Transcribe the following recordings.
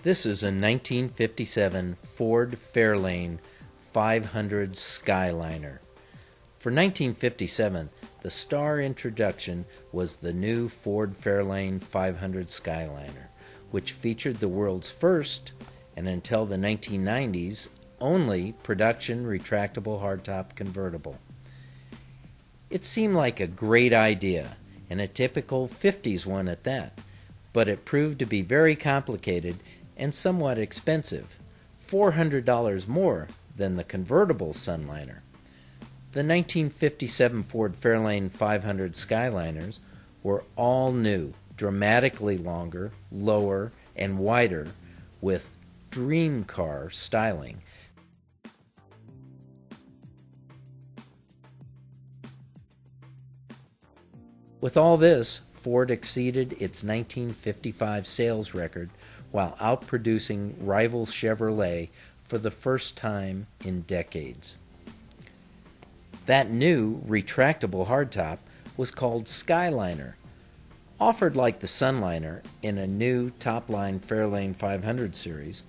This is a 1957 Ford Fairlane 500 Skyliner. For 1957, the star introduction was the new Ford Fairlane 500 Skyliner, which featured the world's first, and until the 1990s, only production retractable hardtop convertible. It seemed like a great idea, and a typical 50s one at that, but it proved to be very complicated and somewhat expensive, $400 more than the convertible Sunliner. The 1957 Ford Fairlane 500 Skyliners were all new, dramatically longer, lower, and wider, with dream car styling. With all this, Ford exceeded its 1955 sales record while outproducing rival Chevrolet for the first time in decades. That new retractable hardtop was called Skyliner. Offered like the Sunliner in a new top-line Fairlane 500 series,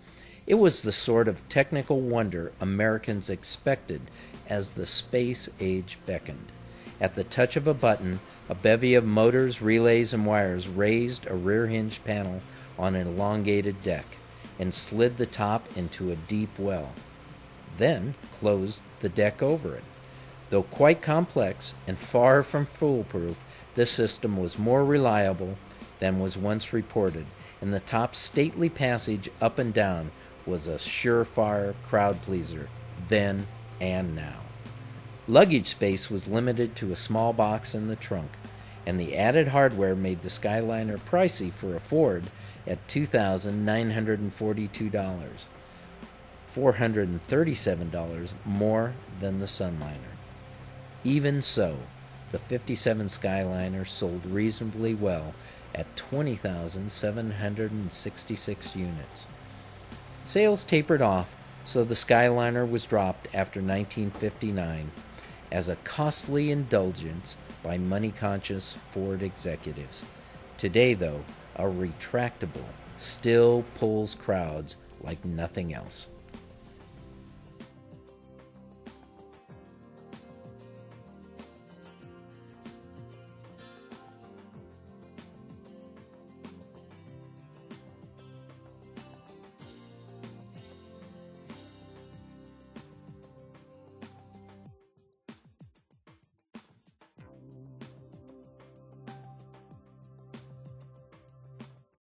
it was the sort of technical wonder Americans expected as the space age beckoned. At the touch of a button, a bevy of motors, relays, and wires raised a rear-hinged panel on an elongated deck and slid the top into a deep well, then closed the deck over it. Though quite complex and far from foolproof, this system was more reliable than was once reported, and the top's stately passage up and down was a surefire crowd-pleaser then and now. Luggage space was limited to a small box in the trunk, and the added hardware made the Skyliner pricey for a Ford at $2,942, $437 more than the Sunliner. Even so, the 57 Skyliner sold reasonably well at 20,766 units. Sales tapered off, so the Skyliner was dropped after 1959 as a costly indulgence by money-conscious Ford executives. Today, though, a retractable still pulls crowds like nothing else.